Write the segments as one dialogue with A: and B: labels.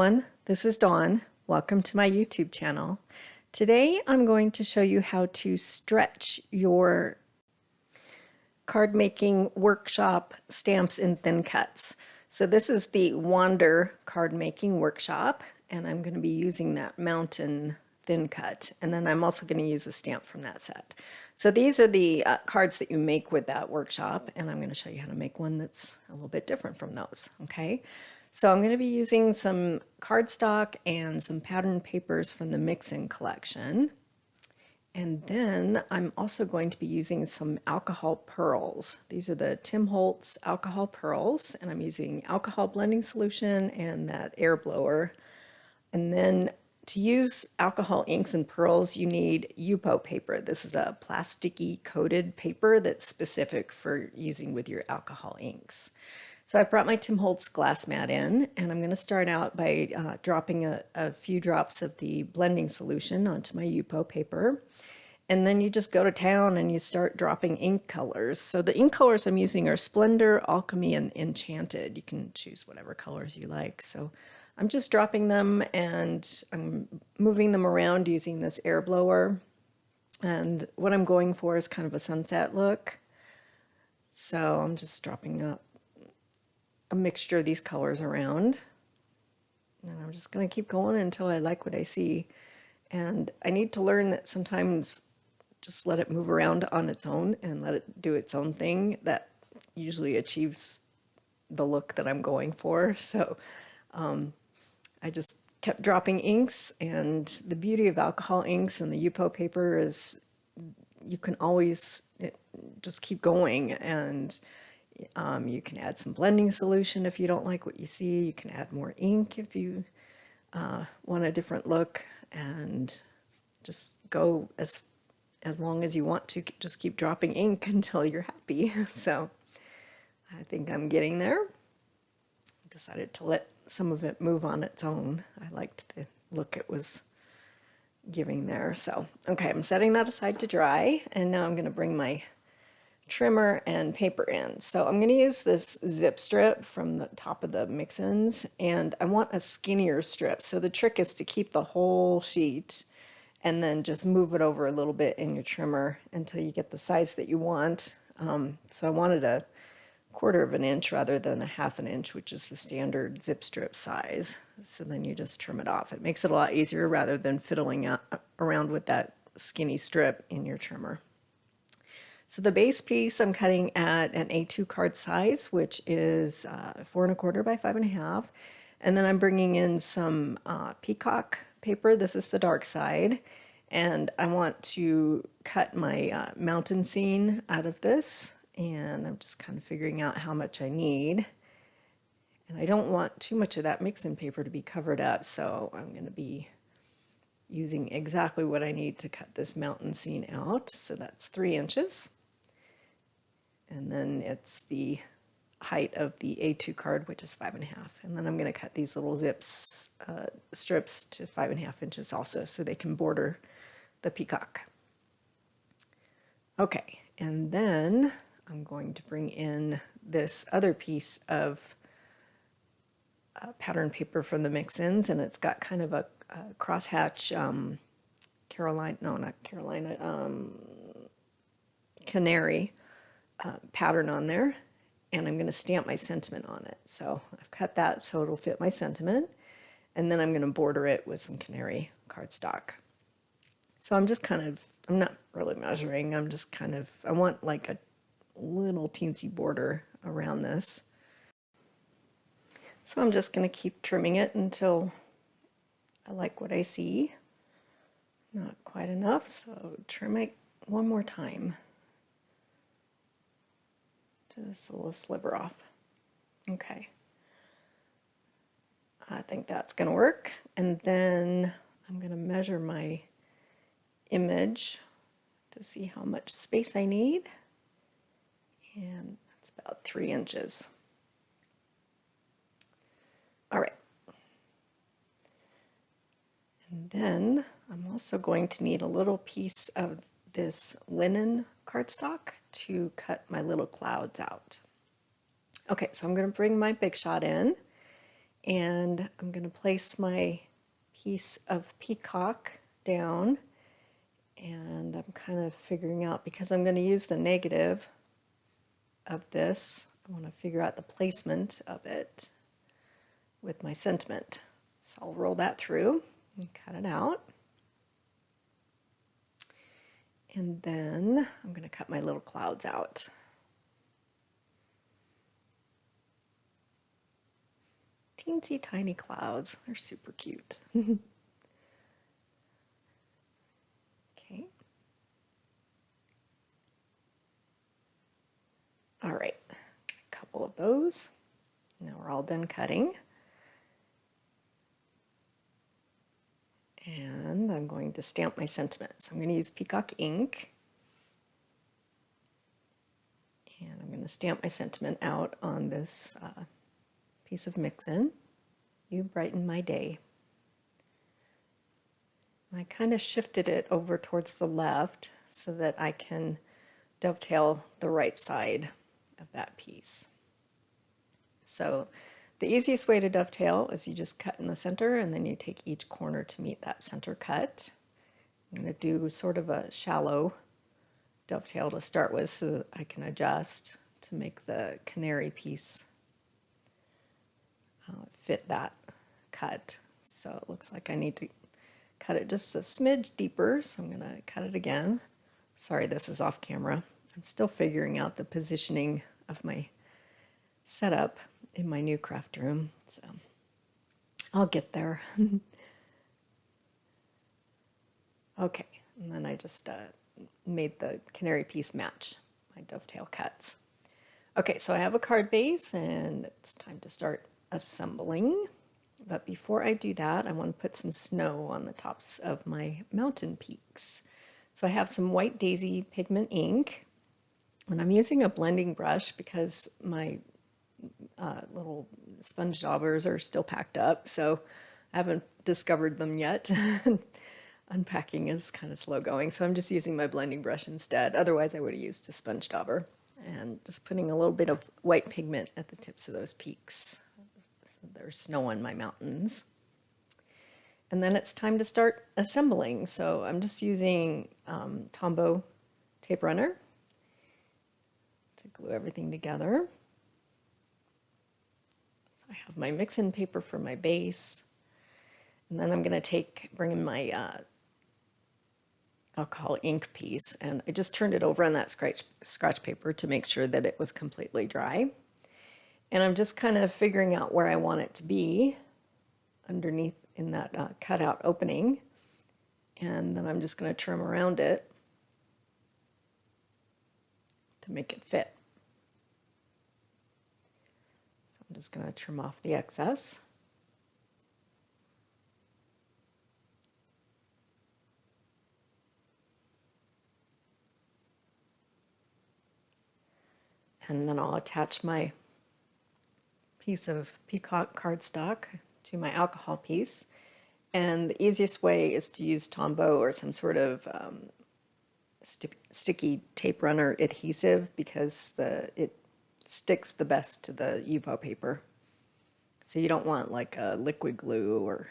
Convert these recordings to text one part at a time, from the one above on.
A: everyone, this is Dawn. Welcome to my YouTube channel. Today I'm going to show you how to stretch your card making workshop stamps in thin cuts. So this is the Wander card making workshop, and I'm going to be using that mountain thin cut, and then I'm also going to use a stamp from that set. So these are the cards that you make with that workshop, and I'm going to show you how to make one that's a little bit different from those. Okay, so I'm going to be using some cardstock and some patterned papers from the Mix-In collection. And then I'm also going to be using some alcohol pearls. These are the Tim Holtz alcohol pearls, and I'm using alcohol blending solution and that air blower. And then to use alcohol inks and pearls, you need Yupo paper. This is a plasticky coated paper that's specific for using with your alcohol inks. So I brought my Tim Holtz glass mat in, and I'm going to start out by dropping a few drops of the blending solution onto my Yupo paper. And then you just go to town and you start dropping ink colors. So the ink colors I'm using are Splendor, Alchemy, and Enchanted. You can choose whatever colors you like. So I'm just dropping them and I'm moving them around using this air blower. And what I'm going for is kind of a sunset look. So I'm just dropping a mixture of these colors around. And I'm just going to keep going until I like what I see. And I need to learn that sometimes just let it move around on its own and let it do its own thing. That usually achieves the look that I'm going for. So I just kept dropping inks, and the beauty of alcohol inks and the Yupo paper is you can always just keep going, and you can add some blending solution if you don't like what you see. You can add more ink if you want a different look, and just go as long as you want to. Just keep dropping ink until you're happy. So I think I'm getting there. Decided to let some of it move on its own. I liked the look it was giving there. So okay, I'm setting that aside to dry, and now I'm going to bring my trimmer and paper in. So I'm going to use this zip strip from the top of the mix-ins, and I want a skinnier strip. So the trick is to keep the whole sheet and then just move it over a little bit in your trimmer until you get the size that you want. So I wanted a 1/4 of an inch rather than a 1/2 inch, which is the standard zip strip size. So then you just trim it off. It makes it a lot easier rather than fiddling around with that skinny strip in your trimmer. So the base piece I'm cutting at an A2 card size, which is 4 1/4 by 5 1/2. And then I'm bringing in some peacock paper. This is the dark side. And I want to cut my mountain scene out of this. And I'm just kind of figuring out how much I need. And I don't want too much of that mix-in paper to be covered up. So I'm going to be using exactly what I need to cut this mountain scene out. So that's 3 inches. And then it's the height of the A2 card, which is 5 1/2. And then I'm going to cut these little strips to 5 1/2 inches also, so they can border the peacock. Okay, and then I'm going to bring in this other piece of pattern paper from the mix-ins, and it's got kind of a crosshatch canary pattern on there, and I'm going to stamp my sentiment on it. So I've cut that so it'll fit my sentiment, and then I'm going to border it with some canary cardstock. So I'm just kind of, I'm not really measuring, I'm just kind of, I want like a little teensy border around this. So I'm just going to keep trimming it until I like what I see. Not quite enough, so trim it one more time. Just a little sliver off. Okay. I think that's going to work. And then I'm going to measure my image to see how much space I need. And that's about 3 inches. All right. And then I'm also going to need a little piece of this linen cardstock to cut my little clouds out. Okay, so I'm going to bring my Big Shot in, And I'm going to place my piece of peacock down, and I'm kind of figuring out, because I'm going to use the negative of this, I want to figure out the placement of it with my sentiment. So I'll roll that through and cut it out. And then I'm going to cut my little clouds out. Teensy tiny clouds. They're super cute. Okay. All right. A couple of those. Now we're all done cutting. And I'm going to stamp my sentiment. So I'm going to use Peacock ink. And I'm going to stamp my sentiment out on this piece of mix-in. You brighten my day. I kind of shifted it over towards the left so that I can dovetail the right side of that piece. So the easiest way to dovetail is you just cut in the center, and then you take each corner to meet that center cut. I'm going to do sort of a shallow dovetail to start with so that I can adjust to make the canary piece fit that cut. So it looks like I need to cut it just a smidge deeper, so I'm going to cut it again. Sorry, this is off camera. I'm still figuring out the positioning of my setup in my new craft room, so I'll get there. Okay, and then I just made the canary piece match my dovetail cuts. Okay, so I have a card base, and it's time to start assembling. But before I do that, I want to put some snow on the tops of my mountain peaks. So I have some white daisy pigment ink, and I'm using a blending brush because my little sponge daubers are still packed up, so I haven't discovered them yet. Unpacking is kind of slow going, so I'm just using my blending brush instead. Otherwise I would have used a sponge dauber, and just putting a little bit of white pigment at the tips of those peaks. So there's snow on my mountains. And then it's time to start assembling. So I'm just using Tombow tape runner to glue everything together. So I have my mix-in paper for my base, and then I'm going to bring in my alcohol ink piece, and I just turned it over on that scratch paper to make sure that it was completely dry. And I'm just kind of figuring out where I want it to be underneath in that cutout opening, and then I'm just going to trim around it to make it fit. So I'm just going to trim off the excess. And then I'll attach my piece of peacock cardstock to my alcohol piece. And the easiest way is to use Tombow or some sort of sticky tape runner adhesive, because it sticks the best to the Yupo paper. So you don't want like a liquid glue or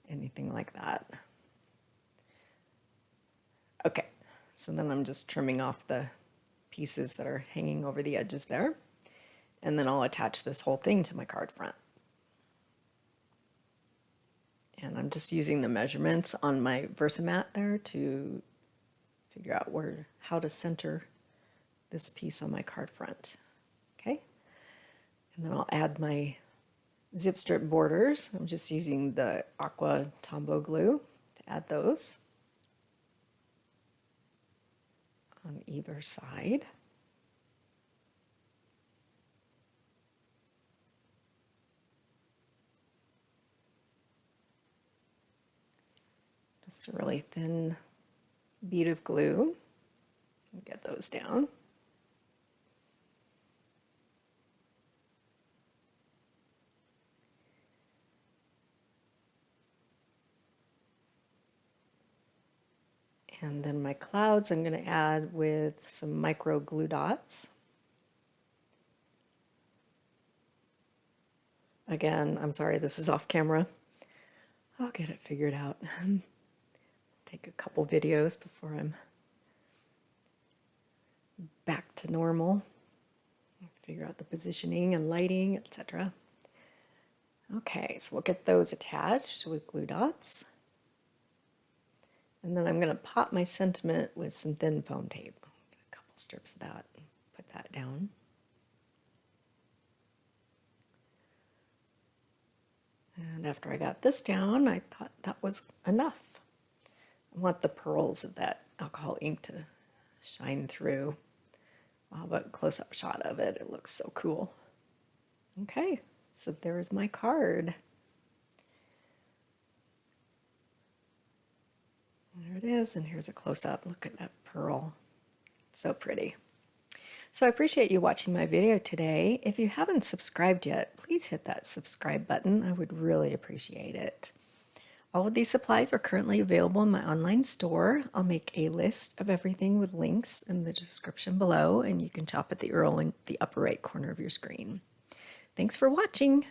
A: anything like that. Okay, so then I'm just trimming off the pieces that are hanging over the edges there, and then I'll attach this whole thing to my card front. And I'm just using the measurements on my Versamat there to figure out how to center this piece on my card front. Okay, and then I'll add my zip strip borders. I'm just using the Aqua Tombow glue to add those on either side. Just a really thin bead of glue. Get those down. And then my clouds I'm going to add with some micro glue dots. Again, I'm sorry, this is off camera. I'll get it figured out. Take a couple videos before I'm back to normal. Figure out the positioning and lighting, etc. Okay, so we'll get those attached with glue dots. And then I'm going to pop my sentiment with some thin foam tape. Get a couple strips of that and put that down. And after I got this down, I thought that was enough. I want the pearls of that alcohol ink to shine through. Wow, but close-up shot of it, it looks so cool. Okay, so there's my card. There it is, and here's a close-up. Look at that pearl. It's so pretty. So I appreciate you watching my video today. If you haven't subscribed yet, please hit that subscribe button. I would really appreciate it. All of these supplies are currently available in my online store. I'll make a list of everything with links in the description below, and you can shop at the URL in the upper right corner of your screen. Thanks for watching.